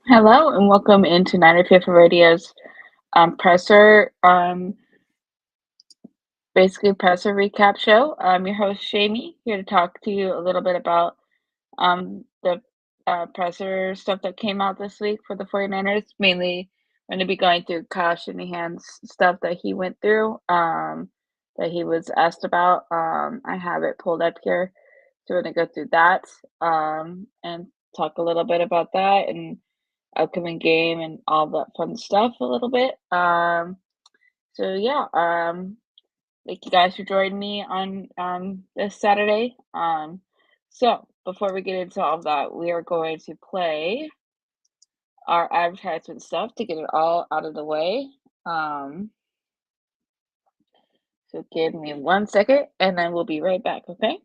Hello and welcome into 95th Radio's presser, basically presser recap show. I'm your host, Jaymie, here to talk to you a little bit about the presser stuff that came out this week for the 49ers. Mainly, I'm going to be going through Kyle Shanahan's stuff that he went through, that he was asked about. I have it pulled up here, so we're going to go through that and talk a little bit about that and upcoming game and all that fun stuff a little bit. So yeah, thank you guys for joining me on this Saturday. So before we get into all of that, we are going to play our advertisement stuff to get it all out of the way. So give me 1 second and then we'll be right back, okay?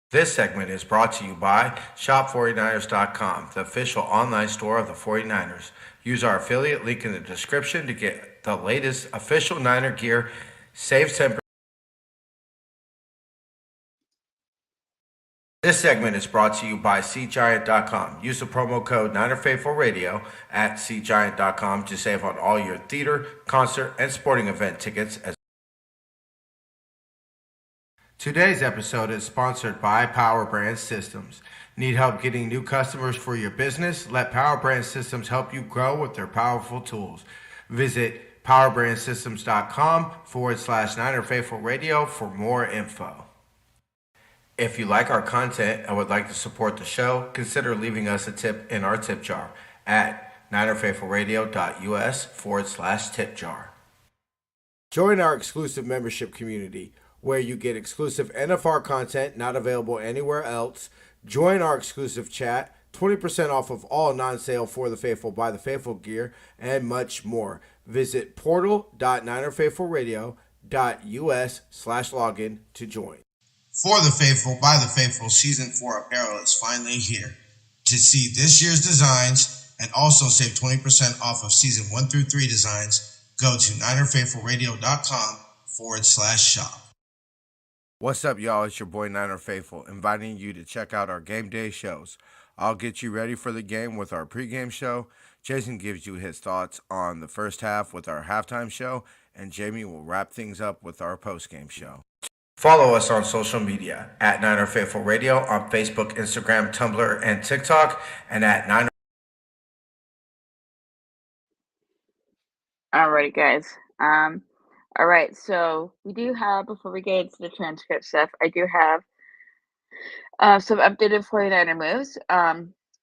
This segment is brought to you by shop49ers.com, the official online store of the 49ers. Use our affiliate link in the description to get the latest official Niner gear. Save 10%. This segment is brought to you by SeatGiant.com. Use the promo code NinerFaithfulRadio at SeatGiant.com to save on all your theater, concert, and sporting event tickets. Today's episode is sponsored by Power Brand Systems. Need help getting new customers for your business? Let Power Brand Systems help you grow with their powerful tools. Visit powerbrandsystems.com/Niner Faithful Radio for more info. If you like our content and would like to support the show, consider leaving us a tip in our tip jar at ninerfaithfulradio.us/tip jar. Join our exclusive membership community where you get exclusive NFR content not available anywhere else. Join our exclusive chat, 20% off of all non-sale For the Faithful by the Faithful gear, and much more. Visit portal.ninerfaithfulradio.us/login to join. For the Faithful by the Faithful Season 4 apparel is finally here. To see this year's designs and also save 20% off of Season 1 through 3 designs, go to ninerfaithfulradio.com/shop. What's up, y'all? It's your boy Niner Faithful, inviting you to check out our game day shows. I'll get you ready for the game with our pregame show. Jason gives you his thoughts on the first half with our halftime show, and Jaymie will wrap things up with our postgame show. Follow us on social media at Niner Faithful Radio on Facebook, Instagram, Tumblr, and TikTok, and at Niner. Alrighty, guys. All right. So we do have, before we get into the transcript stuff, I do have some updated 49er moves.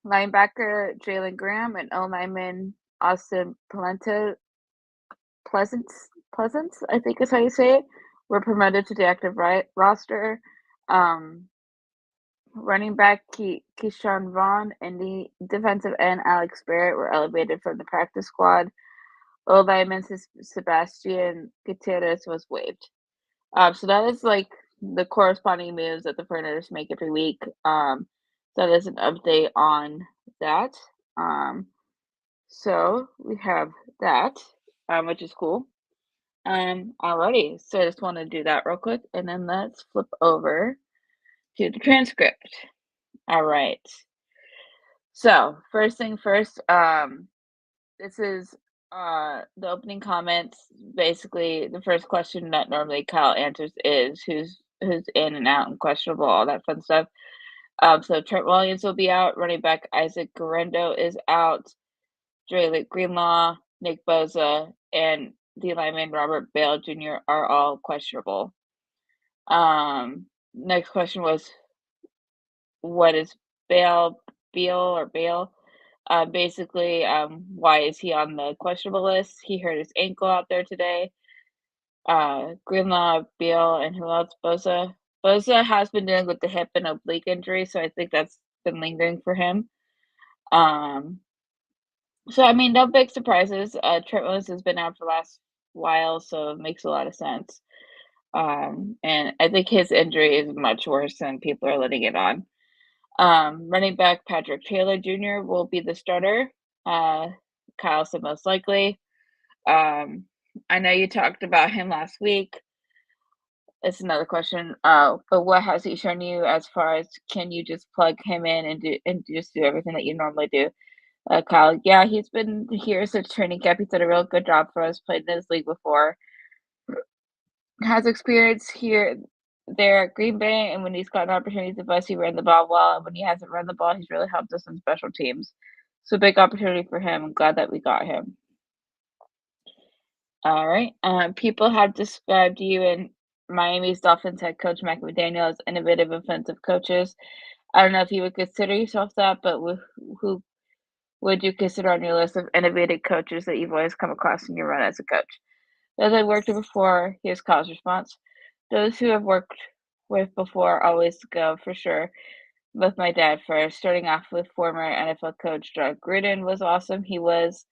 Linebacker Jalen Graham and O lineman Austin Pleasance, I think is how you say it, were promoted to the active roster. Running back Keyshawn Vaughn and the defensive end Alex Barrett were elevated from the practice squad. O lineman Sebastian Gutierrez was waived. So that is like the corresponding moves that the 49ers make every week. So that is an update on that. So we have that, which is cool. Alrighty. So I just want to do that real quick, and then let's flip over to the transcript. All right. So first thing first, this is the opening comments. Basically, the first question that normally Kyle answers is who's in and out and questionable, all that fun stuff. So Trent Williams will be out. Running back Isaac Guerrero is out. Dre Greenlaw, Nick Bosa, and D lineman Robert Bale Jr. are all questionable. Next question was, what is Beal or Bale? Basically, why is he on the questionable list? He hurt his ankle out there today. Greenlaw, Beal, and who else? Bosa. Bosa has been dealing with the hip and oblique injury, so I think that's been lingering for him. So I mean, no big surprises. Trent Williams has been out for the last while, so it makes a lot of sense. And I think his injury is much worse than people are letting it on. Running back Patrick Taylor Jr. will be the starter. Kyle said most likely. I know you talked about him last week. it's another question. But what has he shown you as far as can you just plug him in and just do everything that you normally do? Kyle, yeah, he's been here since training camp. He's done a real good job for us. Played in this league before. Has experience here, there at Green Bay, and when he's gotten opportunities with us, he ran the ball well. And when he hasn't run the ball, he's really helped us in special teams. So big opportunity for him. I'm glad that we got him. All right. People have described you and Miami's Dolphins head coach Mike McDaniel as innovative offensive coaches. I don't know if you would consider yourself that, but who would you consider on your list of innovative coaches that you've always come across in your run as a coach? Those I've worked with before, here's Kyle's response. Those who have worked with before always go for sure. With my dad first, starting off with former NFL coach John Gruden was awesome. He wasn't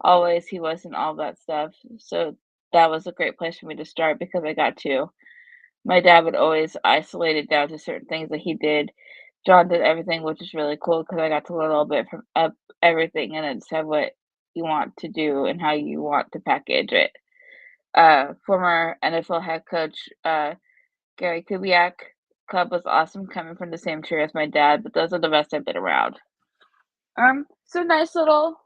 all that stuff. So that was a great place for me to start because I got to. My dad would always isolate it down to certain things that he did. John did everything, which is really cool because I got to learn a little bit from everything and then decide what you want to do and how you want to package it. Former NFL head coach Gary Kubiak. Club was awesome coming from the same tree as my dad, but those are the best I've been around. So nice little,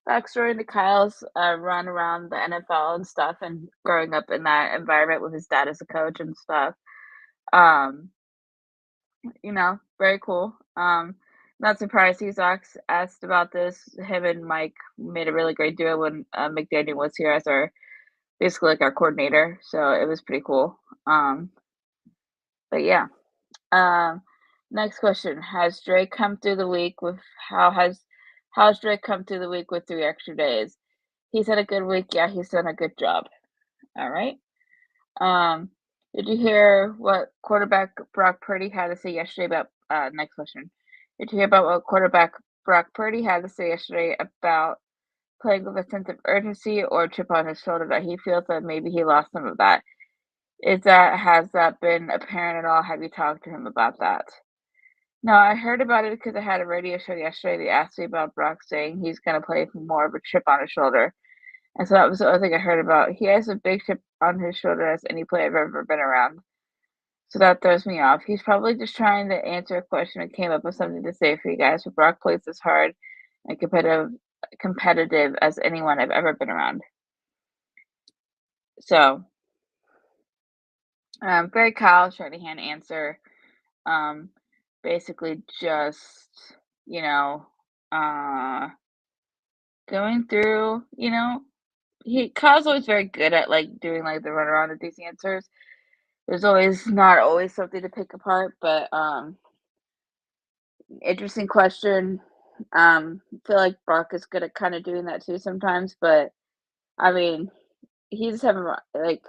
backstory into Kyle's run around the NFL and stuff, and growing up in that environment with his dad as a coach and stuff. Um, very cool. Not surprised he's asked about this. Him and Mike made a really great duo when McDaniel was here as our basically like our coordinator, so it was pretty cool. But yeah. Um, Next question: Has Drake come through the week with how's Drake come through the week with 3 extra days? He's had a good week. Yeah, he's done a good job. All right. Um, did you hear what quarterback Brock Purdy had to say yesterday about? Next question: Did you hear about what quarterback Brock Purdy had to say yesterday about playing with a sense of urgency or a chip on his shoulder that he feels that maybe he lost some of that? Has that been apparent at all? Have you talked to him about that? No, I heard about it because I had a radio show yesterday. They asked me about Brock saying he's gonna play with more of a chip on his shoulder, and so that was the other thing I heard about. He has a big chip on his shoulder as any player I've ever been around, so that throws me off. He's probably just trying to answer a question and came up with something to say for you guys. But Brock plays as hard and competitive as anyone I've ever been around. So, very Kyle Shanahan answer. Um, Basically just, you know, uh, going through, Kyle's always very good at like doing like the runaround of these answers. There's always not always something to pick apart, but interesting question. Feel like Brock is good at kind of doing that too sometimes, but I mean, he's having like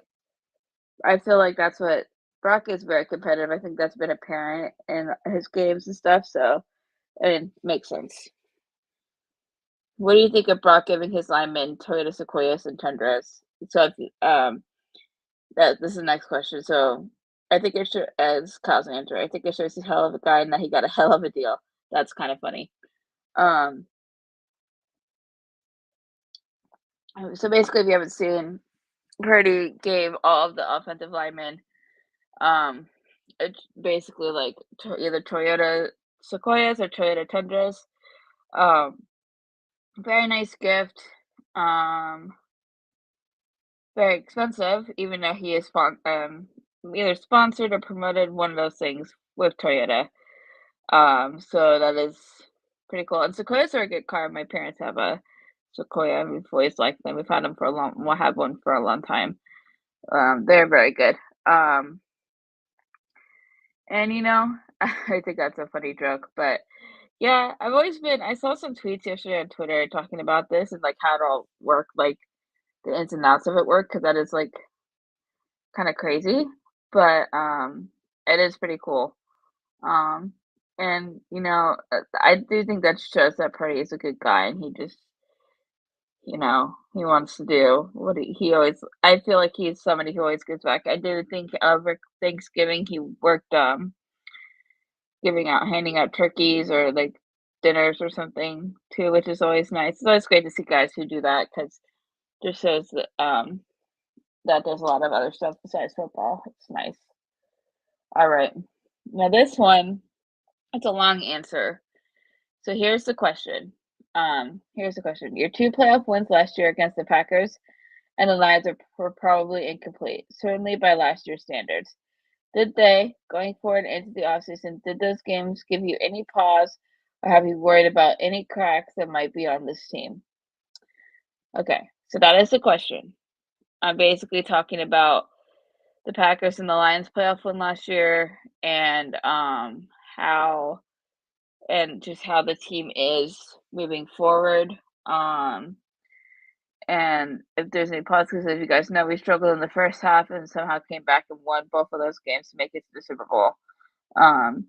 I feel like that's what Brock is very competitive. I think that's been apparent in his games and stuff. So I mean, makes sense. What do you think of Brock giving his linemen Toyota Sequoias and Tundras? So, this is the next question. So, I think it should, as Kyle's answer, I think it shows he's a hell of a guy and that he got a hell of a deal. That's kind of funny. Um, so basically, if you haven't seen, Purdy gave all of the offensive linemen, um, it's basically like either Toyota Sequoias or Toyota Tundras. Um, Very nice gift. Um, Very expensive, even though he is either sponsored or promoted one of those things with Toyota. So that is pretty cool. And Sequoias are a good car. My parents have a Sequoia. We've always liked them. We've had them for a long. We'll have one for a long time. They're very good. Um, and I think that's a funny joke, but yeah, I've always been. I saw some tweets yesterday on Twitter talking about this and like how it all work, like the ins and outs of it work, because that is like kind of crazy, but it is pretty cool. Um, and I do think that shows that Purdy is a good guy, and he just, he wants to do what he always. I feel like he's somebody who always gives back. I did think over Thanksgiving he worked handing out turkeys or like dinners or something too, which is always nice. It's always great to see guys who do that because just shows that does a lot of other stuff besides football. It's nice. All right. Now this one, it's a long answer. So here's the question. Here's the question. Your two playoff wins last year against the Packers and the Lions were probably incomplete, certainly by last year's standards. Did they, going forward into the offseason, did those games give you any pause or have you worried about any cracks that might be on this team? Okay, so that is the question. I'm basically talking about the Packers and the Lions playoff win last year and how and just how the team is moving forward. Um and if there's any positives, as you guys know, we struggled in the first half and somehow came back and won both of those games to make it to the Super Bowl. Um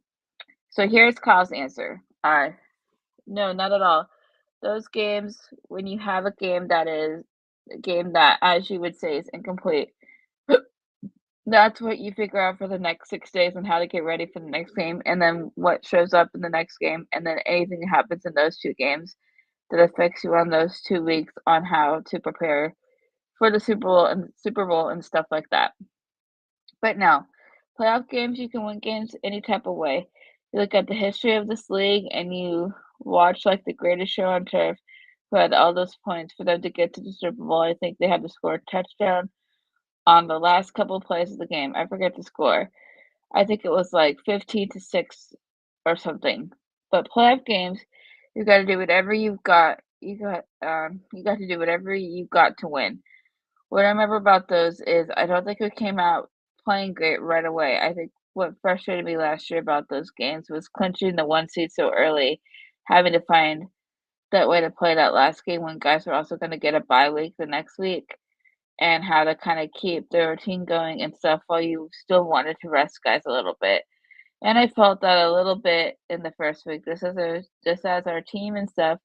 so here's Kyle's answer. No, not at all. Those games, when you have a game that is a game that, as you would say, is incomplete, that's what you figure out for the next 6 days on how to get ready for the next game, and then what shows up in the next game, and then anything that happens in those 2 games that affects you on those 2 weeks on how to prepare for the Super Bowl and stuff like that. But no, playoff games, you can win games any type of way. You look at the history of this league and you watch like the greatest show on turf who had all those points for them to get to the Super Bowl. I think they had to score a touchdown on the last couple of plays of the game. I forget the score. I think it was like 15-6 or something. But playoff games, you got to do whatever you've got. You got to do whatever you've got to win. What I remember about those is I don't think we came out playing great right away. I think what frustrated me last year about those games was clinching the 1 seed so early, having to find that way to play that last game when guys were also gonna get a bye week the next week, and how to kinda keep the routine going and stuff while you still wanted to rest guys a little bit. And I felt that a little bit in the first week, just as our team and stuff,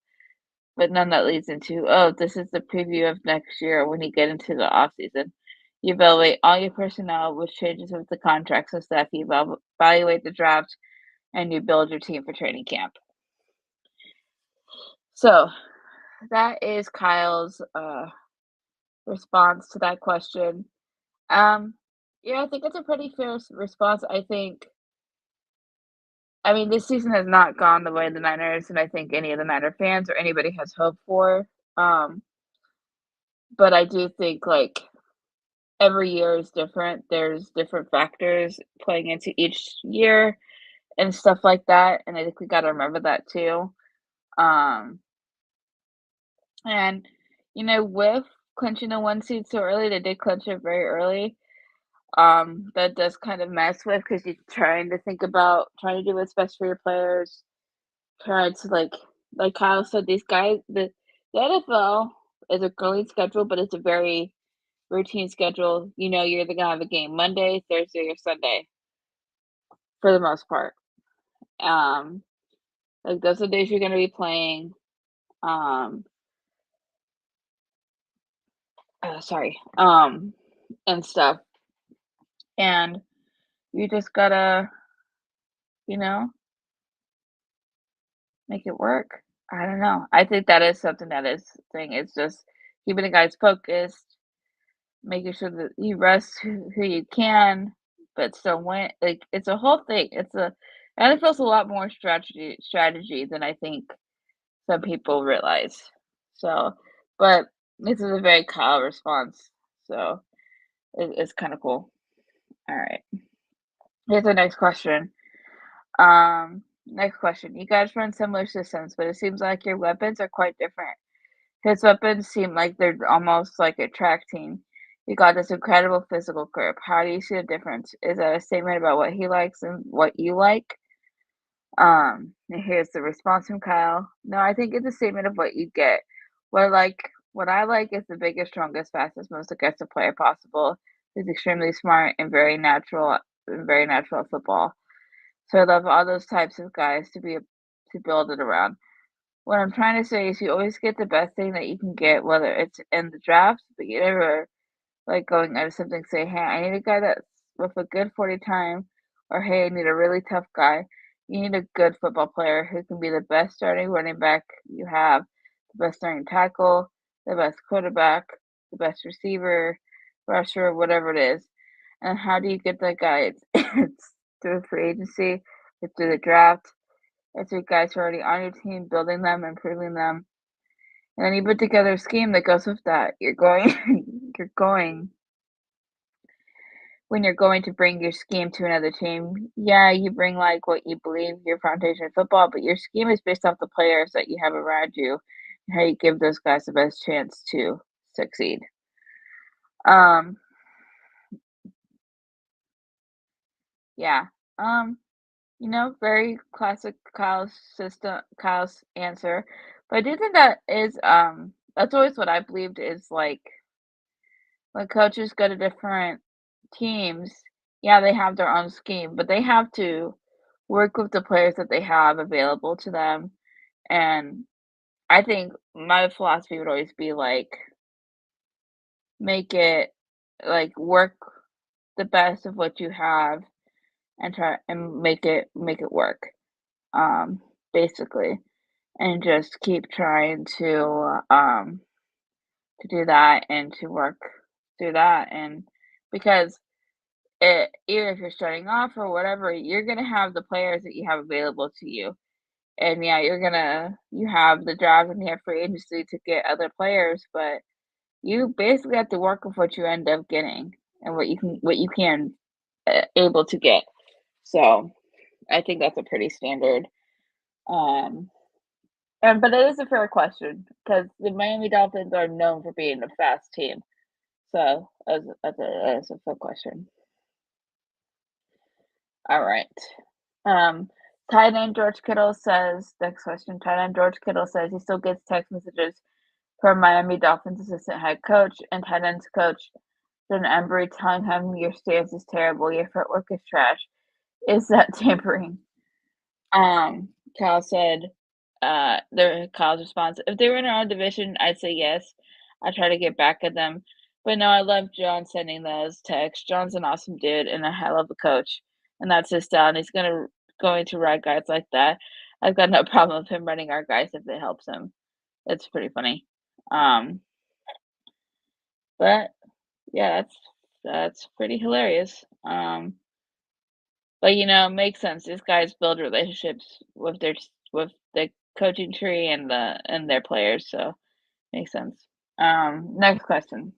but none that leads into, "Oh, this is the preview of next year," when you get into the off season. You evaluate all your personnel, which changes with the contracts and stuff. You evaluate the draft, and you build your team for training camp. So, that is Kyle's, response to that question. Um, yeah, I think it's a pretty fair response. I mean, this season has not gone the way of the Niners, and I think any of the Niner fans or anybody has hoped for. Um, but I do think, like, every year is different. There's different factors playing into each year and stuff like that, and I think we gotta remember that too. Um, and, with clinching the 1 seed so early, they did clinch it very early. That does kind of mess with because 'cause you're trying to do what's best for your players, trying to, like Kyle said, these guys the NFL is a grueling schedule, but it's a very routine schedule. You're either gonna have a game Monday, Thursday, or Sunday for the most part. Um, like, those are the days you're gonna be playing, um, sorry, and stuff, and you just gotta, you know, make it work. I don't know. I think that is something that is thing. It's just keeping the guys focused, making sure that you rest who you can, but still win. Like, it's a whole thing. And it feels a lot more strategy than I think some people realize. So, but this is a very Kyle response. So it's kind of cool. All right. Here's the next question. Next question. You guys run similar systems, but it seems like your weapons are quite different. His weapons seem like they're almost like a track team. You got this incredible physical grip. How do you see the difference? Is that a statement about what he likes and what you like? And here's the response from Kyle. No, I think it's a statement of what you get. What I like is the biggest, strongest, fastest, most aggressive player possible. He's extremely smart and very natural at football. So I love all those types of guys to build it around. What I'm trying to say is you always get the best thing that you can get, whether it's in the draft, but you never like going out of something, say, hey, I need a guy that's with a good 40 time, or hey, I need a really tough guy. You need a good football player who can be the best starting running back you have, the best starting tackle, the best quarterback, the best receiver, rusher, whatever it is. And how do you get that guy? It's through free agency, it's through the draft, it's through guys who are already on your team, building them, improving them. And then you put together a scheme that goes with that. You're going when you're going to bring your scheme to another team, yeah, you bring like what you believe your foundation of football, but your scheme is based off the players that you have around you and how you give those guys the best chance to succeed. Um, yeah. Um, very classic Kyle's answer. But I do think that is that's always what I believed is like when coaches go to different teams, yeah, they have their own scheme, but they have to work with the players that they have available to them. And I think my philosophy would always be like, make it like work the best of what you have and try and make it work. Um, basically. And just keep trying to do that and to work through that and because even if you're starting off or whatever, you're gonna have the players that you have available to you. And yeah, you have the draft and you have free agency to get other players, but you basically have to work with what you end up getting and what you can able to get. So I think that's a pretty standard. Um, and but it is a fair question because the Miami Dolphins are known for being a fast team. So that's a fair question. All right. Um, tight end George Kittle says, next question. Tight end George Kittle says he still gets text messages from Miami Dolphins assistant head coach and tight ends coach John Embry telling him your stance is terrible, your footwork is trash. Is that tampering? Um, Kyle said, Kyle's response, if they were in our own division, I'd say yes. I try to get back at them. But no, I love John sending those texts. John's an awesome dude and I love the coach. And that's his style. And he's going to ride guys like that. I've got no problem with him running our guys if it helps him. It's pretty funny. Um, but yeah, that's pretty hilarious. But it makes sense. These guys build relationships with the coaching tree and their players, so makes sense. Next question.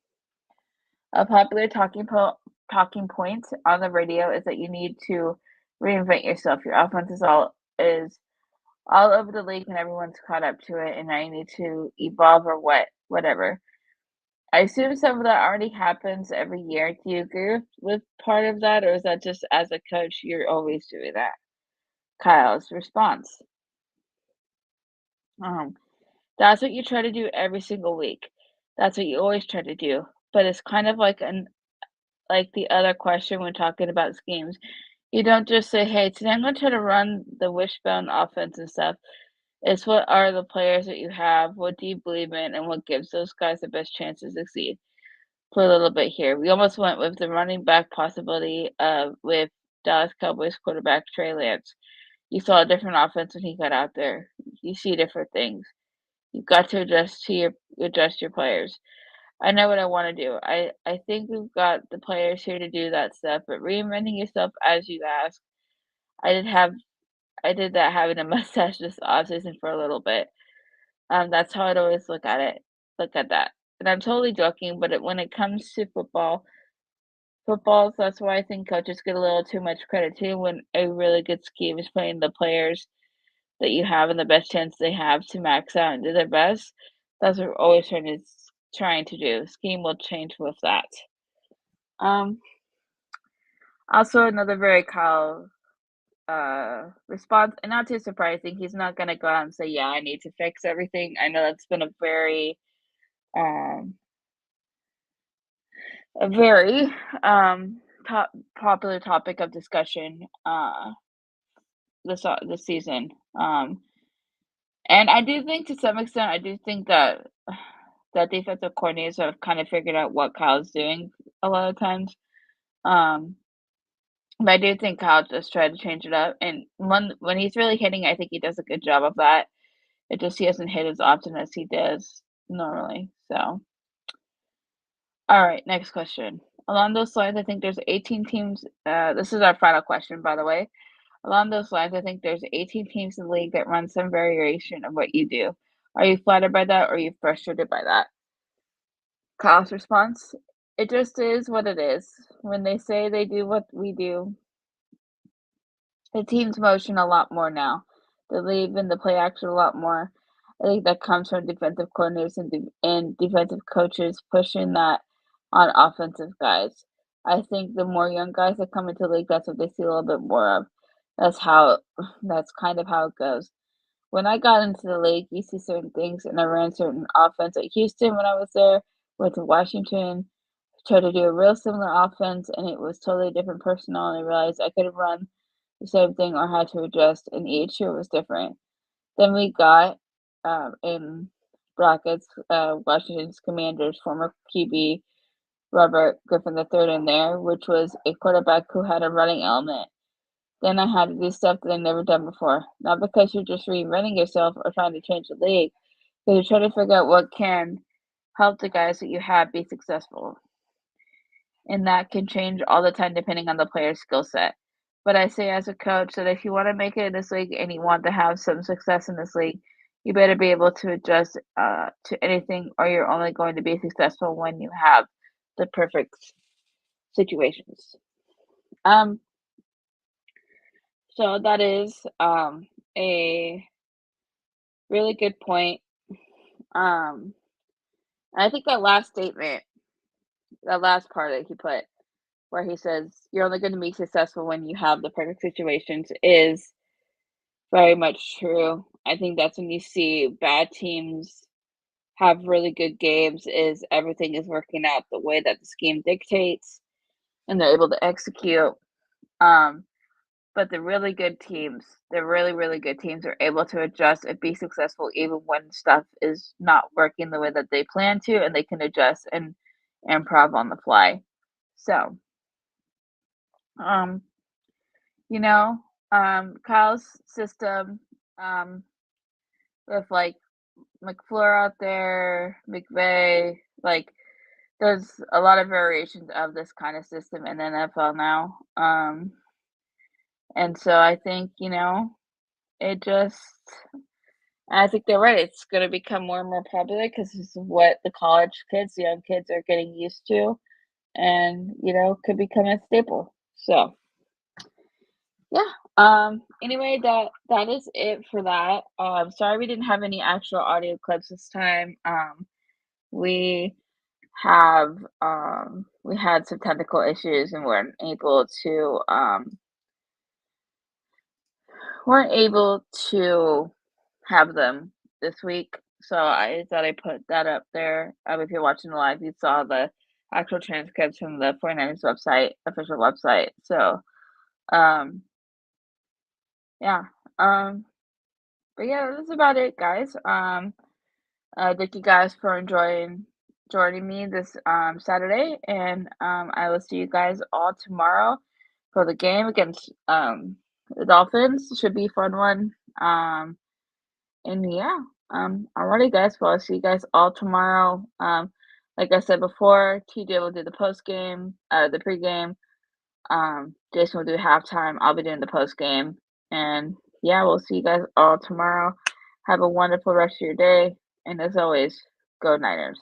A popular talking point on the radio is that you need to reinvent yourself. Your offense is all over the league and everyone's caught up to it, and now you need to evolve or whatever. I assume some of that already happens every year. Do you agree with part of that, or is that just as a coach you're always doing that? Kyle's response. Um, that's what you try to do every single week. That's what you always try to do. But it's kind of like the other question when talking about schemes. You don't just say, "Hey, today I'm going to try to run the wishbone offense and stuff." It's what are the players that you have? What do you believe in, and what gives those guys the best chance to succeed? For a little bit here, we almost went with the running back possibility with Dallas Cowboys quarterback Trey Lance. You saw a different offense when he got out there. You see different things. You've got to adjust your players. I know what I want to do. I think we've got the players here to do that stuff, but reinventing yourself as you ask. I did have I did that having a mustache this offseason for a little bit. That's how I'd always look at that. And I'm totally joking, but when it comes to footballs, that's why I think coaches get a little too much credit too when a really good scheme is playing the players that you have and the best chance they have to max out and do their best. That's what we're always trying to do. Scheme will change with that. Um, Also another very Kyle response, and not too surprising. He's not gonna go out and say, "Yeah, I need to fix everything." I know that's been um a very popular topic of discussion this season. And I do think to some extent, I do think that defensive coordinators have kind of figured out what Kyle's doing a lot of times. Um, but I do think Kyle just tried to change it up, and when he's really hitting, I think he does a good job of that. It just he doesn't hit as often as he does normally. So, All right, next question. Along those lines, I think there's 18 teams. This is our final question, by the way. Along those lines, I think there's 18 teams in the league that run some variation of what you do. Are you flattered by that or are you frustrated by that? Kyle's response: It just is what it is. When they say they do what we do, the team's motion a lot more now. They believe in the play action a lot more. I think that comes from defensive coordinators and defensive coaches pushing that on offensive guys. I think the more young guys that come into the league, that's what they see a little bit more of. That's how that's kind of how it goes. When I got into the league, you see certain things, and I ran certain offense at Houston when I was there, went to Washington, tried to do a real similar offense, and it was totally different personnel, and I realized I couldn't run the same thing or had to adjust, and each year was different. Then we got in brackets Washington's Commanders former QB Robert Griffin III in there, which was a quarterback who had a running element. Then I had to do stuff that I'd never done before. Not because you're just reinventing yourself or trying to change the league, but you're trying to figure out what can help the guys that you have be successful. And that can change all the time depending on the player's skill set. But I say as a coach that if you want to make it in this league and you want to have some success in this league, you better be able to adjust to anything, or you're only going to be successful when you have the perfect situations. Um, so that is a really good point. I think that last statement, that last part that he put, where he says you're only going to be successful when you have the perfect situations, is very much true. I think that's when you see bad teams have really good games, is everything is working out the way that the scheme dictates and they're able to execute. Um, but the really good teams, the really, really good teams are able to adjust and be successful even when stuff is not working the way that they plan to, and they can adjust and improv on the fly. So, um, you know, Kyle's system, um, with like McFleur out there, McVay, like there's a lot of variations of this kind of system in the NFL now. And so I think, it just, I think they're right. It's going to become more and more popular because this is what the college kids, the young kids are getting used to, and, could become a staple. So, yeah. Anyway, that is it for that. Sorry we didn't have any actual audio clips this time. We we had some technical issues and weren't able to have them this week. So I thought I put that up there. If you're watching live, you saw the actual transcripts from the 49ers website, official website. So, um, yeah. Um, but yeah, that's about it, guys. Thank you guys for joining me this Saturday, and I will see you guys all tomorrow for the game against the Dolphins. Should be a fun one. And yeah, alrighty, guys. Well, I'll see you guys all tomorrow. Like I said before, TJ will do the post game, the pregame. Jason will do halftime. I'll be doing the post game, and yeah, we'll see you guys all tomorrow. Have a wonderful rest of your day, and as always, go Niners.